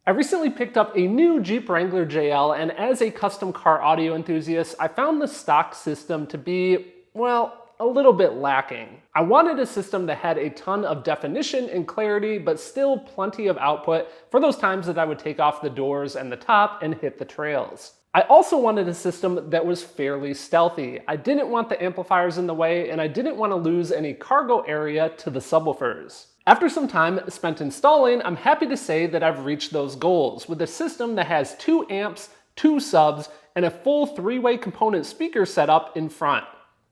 I recently picked up a new Jeep Wrangler JL, and as a custom car audio enthusiast, I found the stock system to be, well, a little bit lacking. I wanted a system that had a ton of definition and clarity, but still plenty of output for those times that I would take off the doors and the top and hit the trails. I also wanted a system that was fairly stealthy. I didn't want the amplifiers in the way, and I didn't want to lose any cargo area to the subwoofers. After some time spent installing, I'm happy to say that I've reached those goals with a system that has 2 amps, 2 subs, and a full 3-way component speaker setup in front.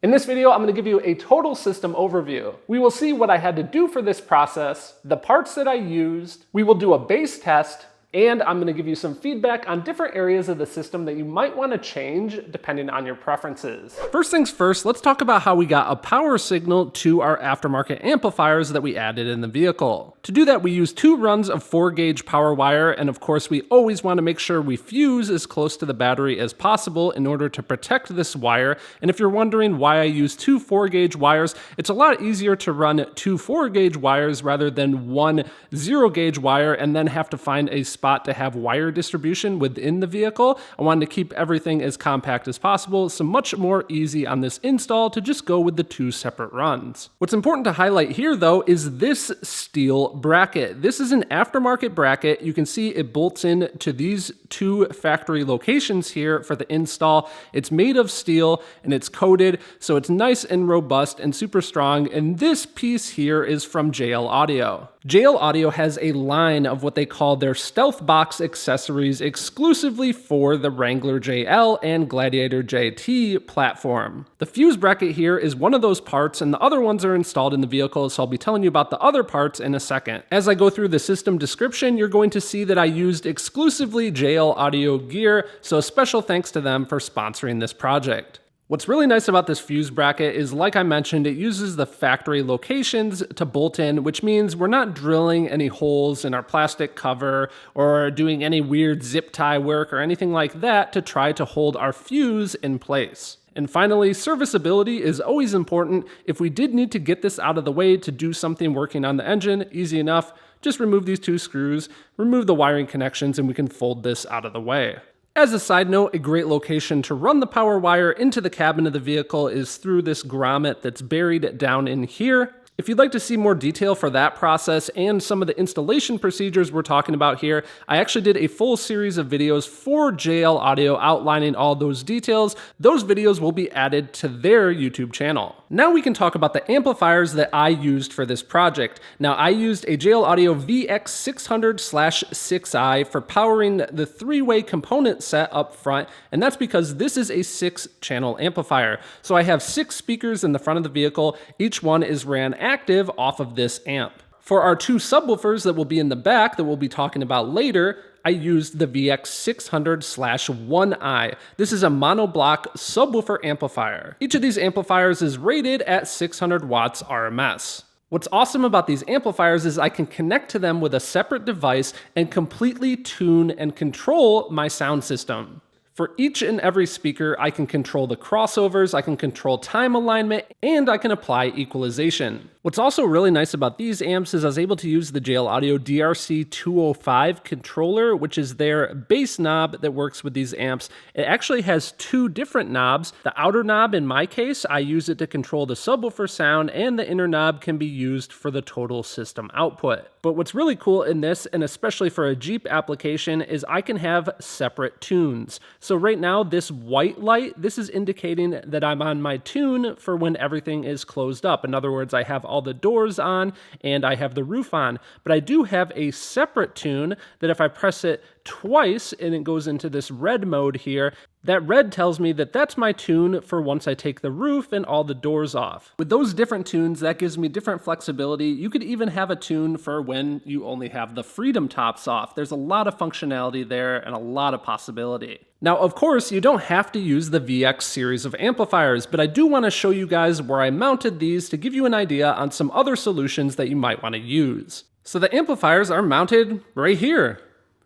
In this video, I'm going to give you a total system overview. We will see what I had to do for this process, the parts that I used, we will do a bass test, and I'm going to give you some feedback on different areas of the system that you might want to change depending on your preferences. First things first, let's talk about how we got a power signal to our aftermarket amplifiers that we added in the vehicle. To do that, we use 2 runs of 4-gauge power wire, and of course we always want to make sure we fuse as close to the battery as possible in order to protect this wire. And if you're wondering why I use 2 4-gauge wires, it's a lot easier to run 2 4-gauge wires rather than 1 0-gauge wire and then have to find a spot to have wire distribution within the vehicle. I wanted to keep everything as compact as possible, so much more easy on this install to just go with the 2 separate runs. What's important to highlight here though is this steel bracket. This is an aftermarket bracket. You can see it bolts in to these 2 factory locations here for the install. It's made of steel and it's coated, so it's nice and robust and super strong, and this piece here is from JL Audio. JL Audio has a line of what they call their Stealthbox accessories exclusively for the Wrangler JL and Gladiator JT platform. The fuse bracket here is one of those parts, and the other ones are installed in the vehicle, so I'll be telling you about the other parts in a second. As I go through the system description, you're going to see that I used exclusively JL Audio gear, so a special thanks to them for sponsoring this project. What's really nice about this fuse bracket is, like I mentioned, it uses the factory locations to bolt in, which means we're not drilling any holes in our plastic cover or doing any weird zip tie work or anything like that to try to hold our fuse in place. And finally, serviceability is always important. If we did need to get this out of the way to do something working on the engine, easy enough. Just remove these 2 screws, remove the wiring connections, and we can fold this out of the way. As a side note, a great location to run the power wire into the cabin of the vehicle is through this grommet that's buried down in here. If you'd like to see more detail for that process and some of the installation procedures we're talking about here, I actually did a full series of videos for JL Audio outlining all those details. Those videos will be added to their YouTube channel. Now we can talk about the amplifiers that I used for this project. Now I used a JL Audio VX600/6i for powering the 3-way component set up front, and that's because this is a 6-channel amplifier. So I have 6 speakers in the front of the vehicle. Each one is ran active off of this amp. For our 2 subwoofers that will be in the back that we'll be talking about later, I used the VX600/1i. This is a monoblock subwoofer amplifier. Each of these amplifiers is rated at 600 watts RMS. What's awesome about these amplifiers is I can connect to them with a separate device and completely tune and control my sound system. For each and every speaker, I can control the crossovers, I can control time alignment, and I can apply equalization. What's also really nice about these amps is I was able to use the JL Audio DRC205 controller, which is their bass knob that works with these amps. It actually has 2 different knobs. The outer knob, in my case, I use it to control the subwoofer sound, and the inner knob can be used for the total system output. But what's really cool in this, and especially for a Jeep application, is I can have separate tunes. So right now, this white light, this is indicating that I'm on my tune for when everything is closed up. In other words, I have all the doors on and I have the roof on, but I do have a separate tune that if I press it twice and it goes into this red mode here, that red tells me that that's my tune for once I take the roof and all the doors off. With those different tunes, that gives me different flexibility. You could even have a tune for when you only have the freedom tops off. There's a lot of functionality there and a lot of possibility. Now, of course, you don't have to use the VX series of amplifiers, but I do want to show you guys where I mounted these to give you an idea on some other solutions that you might want to use. So the amplifiers are mounted right here.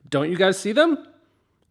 Don't you guys see them?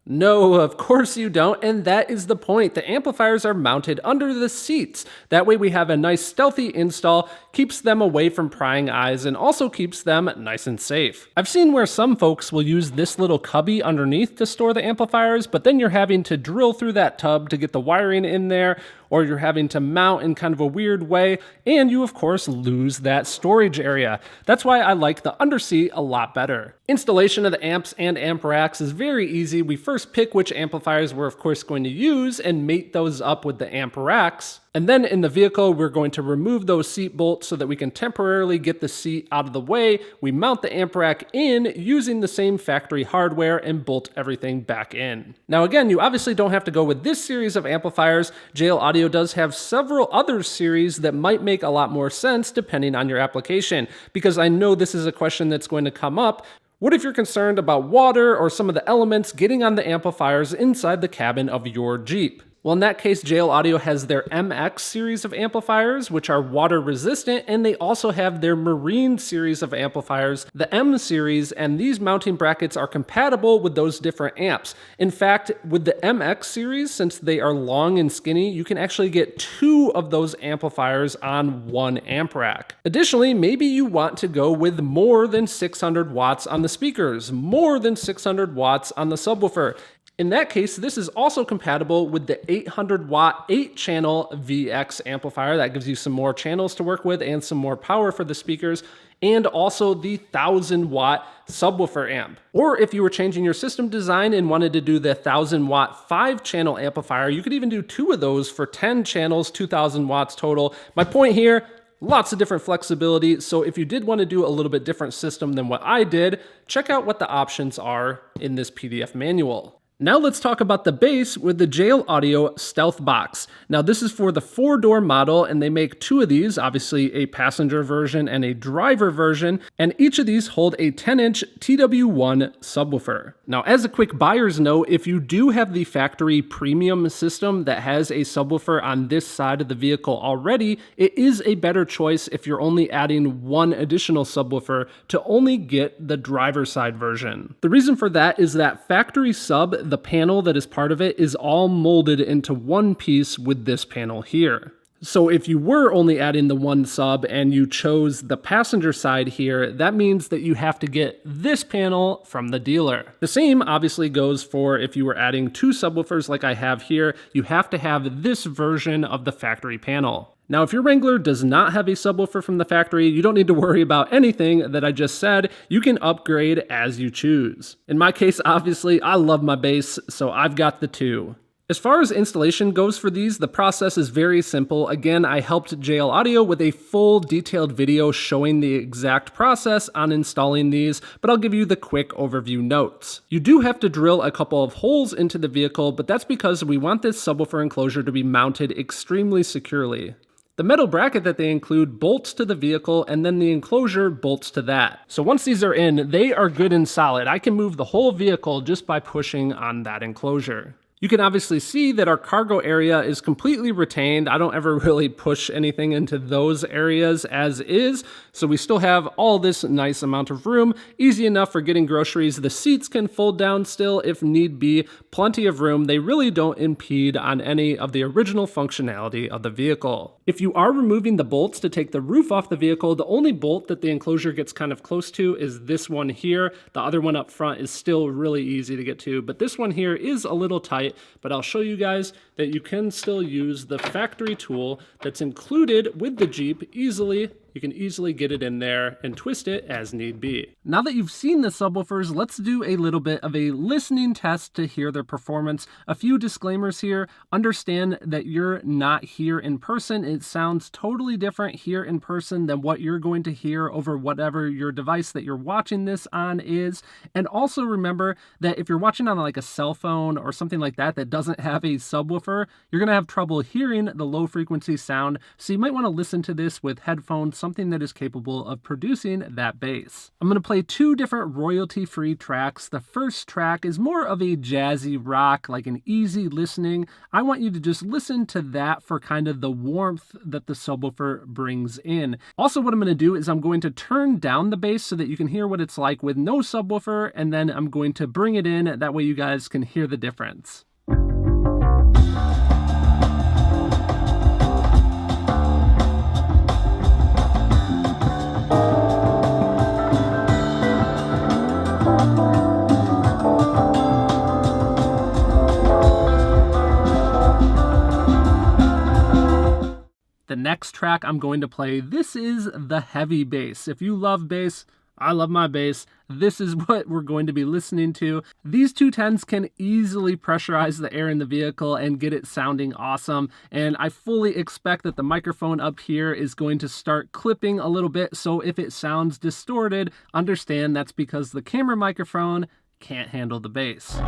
No, of course you don't, and that is the point. The amplifiers are mounted under the seats. That way we have a nice stealthy install, keeps them away from prying eyes, and also keeps them nice and safe. I've seen where some folks will use this little cubby underneath to store the amplifiers, but then you're having to drill through that tub to get the wiring in there, or you're having to mount in kind of a weird way, and you of course lose that storage area. That's why I like the underseat a lot better. Installation of the amps and amp racks is very easy. We first pick which amplifiers we're of course going to use and mate those up with the amp racks. And then in the vehicle, we're going to remove those seat bolts so that we can temporarily get the seat out of the way. We mount the amp rack in using the same factory hardware and bolt everything back in. Now again, you obviously don't have to go with this series of amplifiers. JL Audio does have several other series that might make a lot more sense depending on your application, because I know this is a question that's going to come up. What if you're concerned about water or some of the elements getting on the amplifiers inside the cabin of your Jeep? Well, in that case, JL Audio has their MX series of amplifiers, which are water resistant, and they also have their Marine series of amplifiers, the M series, and these mounting brackets are compatible with those different amps. In fact, with the MX series, since they are long and skinny, you can actually get 2 of those amplifiers on one amp rack. Additionally, maybe you want to go with more than 600 watts on the speakers, more than 600 watts on the subwoofer. In that case, this is also compatible with the 800 watt 8-channel VX amplifier. That gives you some more channels to work with and some more power for the speakers, and also the 1000 watt subwoofer amp. Or if you were changing your system design and wanted to do the 1000 watt 5-channel amplifier, you could even do 2 of those for 10 channels, 2000 watts total. My point here, lots of different flexibility, so if you did want to do a little bit different system than what I did, check out what the options are in this PDF manual. Now let's talk about the bass with the JL Audio Stealthbox. Now this is for the 4-door model, and they make 2 of these, obviously a passenger version and a driver version, and each of these hold a 10-inch TW1 subwoofer. Now as a quick buyer's note, if you do have the factory premium system that has a subwoofer on this side of the vehicle already, it is a better choice if you're only adding 1 additional subwoofer to only get the driver side version. The reason for that is that factory sub, the panel that is part of it, is all molded into one piece with this panel here. So if you were only adding the 1 sub and you chose the passenger side here, that means that you have to get this panel from the dealer. The same obviously goes for if you were adding 2 subwoofers like I have here, you have to have this version of the factory panel. Now, if your Wrangler does not have a subwoofer from the factory, you don't need to worry about anything that I just said. You can upgrade as you choose. In my case, obviously, I love my bass, so I've got the 2. As far as installation goes for these, the process is very simple. Again, I helped JL Audio with a full detailed video showing the exact process on installing these, but I'll give you the quick overview notes. You do have to drill a couple of holes into the vehicle, but that's because we want this subwoofer enclosure to be mounted extremely securely. The metal bracket that they include bolts to the vehicle, and then the enclosure bolts to that. So once these are in, they are good and solid. I can move the whole vehicle just by pushing on that enclosure. You can obviously see that our cargo area is completely retained. I don't ever really push anything into those areas as is, so we still have all this nice amount of room, easy enough for getting groceries. The seats can fold down still if need be, plenty of room. They really don't impede on any of the original functionality of the vehicle. If you are removing the bolts to take the roof off the vehicle, the only bolt that the enclosure gets kind of close to is this one here. The other one up front is still really easy to get to, but this one here is a little tight. But I'll show you guys that you can still use the factory tool that's included with the Jeep easily. You can easily get it in there and twist it as need be. Now that you've seen the subwoofers, let's do a little bit of a listening test to hear their performance. A few disclaimers here. Understand that you're not here in person. It sounds totally different here in person than what you're going to hear over whatever your device that you're watching this on is. And also remember that if you're watching on like a cell phone or something like that that doesn't have a subwoofer, you're going to have trouble hearing the low frequency sound. So you might want to listen to this with headphones something that is capable of producing that bass. I'm going to play two different royalty-free tracks. The first track is more of a jazzy rock, like an easy listening. I want you to just listen to that for kind of the warmth that the subwoofer brings in. Also, what I'm going to do is I'm going to turn down the bass so that you can hear what it's like with no subwoofer, and then I'm going to bring it in. That way you guys can hear the difference. The next track I'm going to play, this is the heavy bass. If you love bass, I love my bass. This is what we're going to be listening to. These 210s can easily pressurize the air in the vehicle and get it sounding awesome. And I fully expect that the microphone up here is going to start clipping a little bit. So if it sounds distorted, understand that's because the camera microphone can't handle the bass.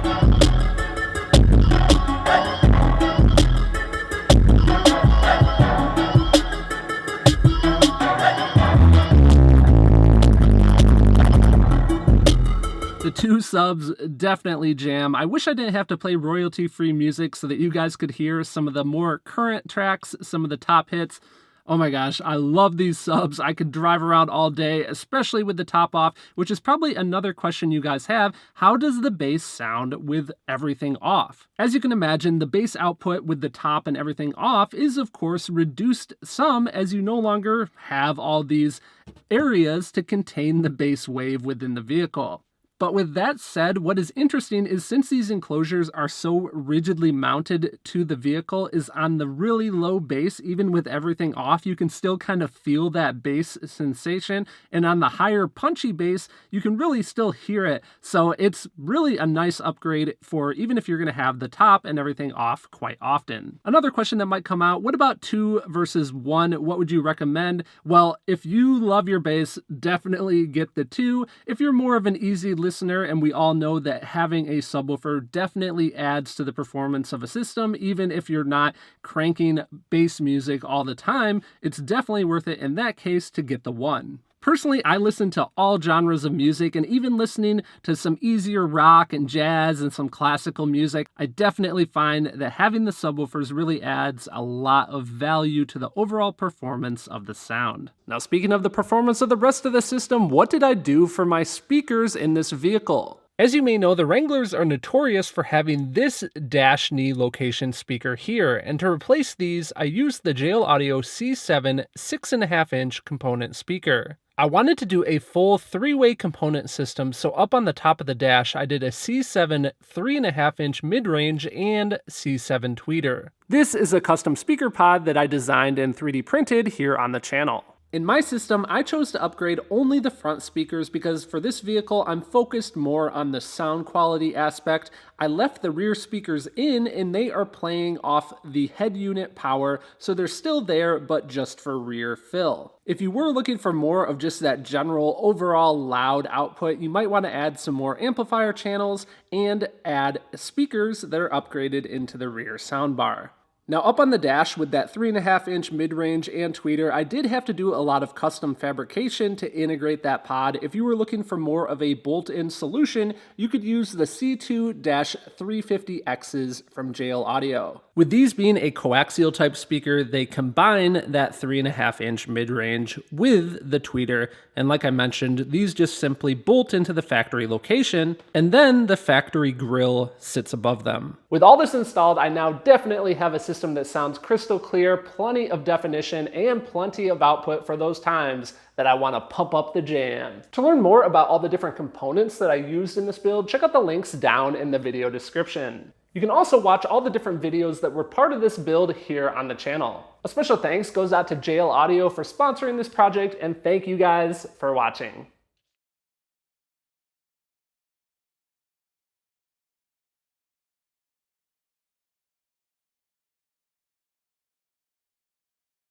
The two subs definitely jam. I wish I didn't have to play royalty-free music so that you guys could hear some of the more current tracks, some of the top hits. Oh my gosh, I love these subs. I could drive around all day, especially with the top off, which is probably another question you guys have. How does the bass sound with everything off? As you can imagine, the bass output with the top and everything off is of course reduced some as you no longer have all these areas to contain the bass wave within the vehicle. But with that said, what is interesting is since these enclosures are so rigidly mounted to the vehicle, is on the really low bass, even with everything off, you can still kind of feel that bass sensation. And on the higher punchy bass, you can really still hear it. So it's really a nice upgrade for even if you're going to have the top and everything off quite often. Another question that might come out, what about 2 versus 1? What would you recommend? Well, if you love your bass, definitely get the 2. If you're more of an easy listener, and we all know that having a subwoofer definitely adds to the performance of a system, even if you're not cranking bass music all the time, it's definitely worth it in that case to get the 1. Personally, I listen to all genres of music, and even listening to some easier rock and jazz and some classical music, I definitely find that having the subwoofers really adds a lot of value to the overall performance of the sound. Now, speaking of the performance of the rest of the system, what did I do for my speakers in this vehicle? As you may know, the Wranglers are notorious for having this dash knee location speaker here, and to replace these, I used the JL Audio C7 6.5-inch component speaker. I wanted to do a full 3-way component system, so up on the top of the dash, I did a C7 3.5-inch mid-range and C7 tweeter. This is a custom speaker pod that I designed and 3D printed here on the channel. In my system, I chose to upgrade only the front speakers because for this vehicle, I'm focused more on the sound quality aspect. I left the rear speakers in and they are playing off the head unit power, so they're still there, but just for rear fill. If you were looking for more of just that general overall loud output, you might want to add some more amplifier channels and add speakers that are upgraded into the rear soundbar. Now up on the dash with that 3.5-inch mid-range and tweeter, I did have to do a lot of custom fabrication to integrate that pod. If you were looking for more of a bolt-in solution, you could use the C2-350Xs from JL Audio. With these being a coaxial type speaker, they combine that 3.5-inch mid-range with the tweeter, and like I mentioned, these just simply bolt into the factory location, and then the factory grille sits above them. With all this installed, I now definitely have a system that sounds crystal clear, plenty of definition, and plenty of output for those times that I want to pump up the jam. To learn more about all the different components that I used in this build, check out the links down in the video description. You can also watch all the different videos that were part of this build here on the channel. A special thanks goes out to JL Audio for sponsoring this project, and thank you guys for watching.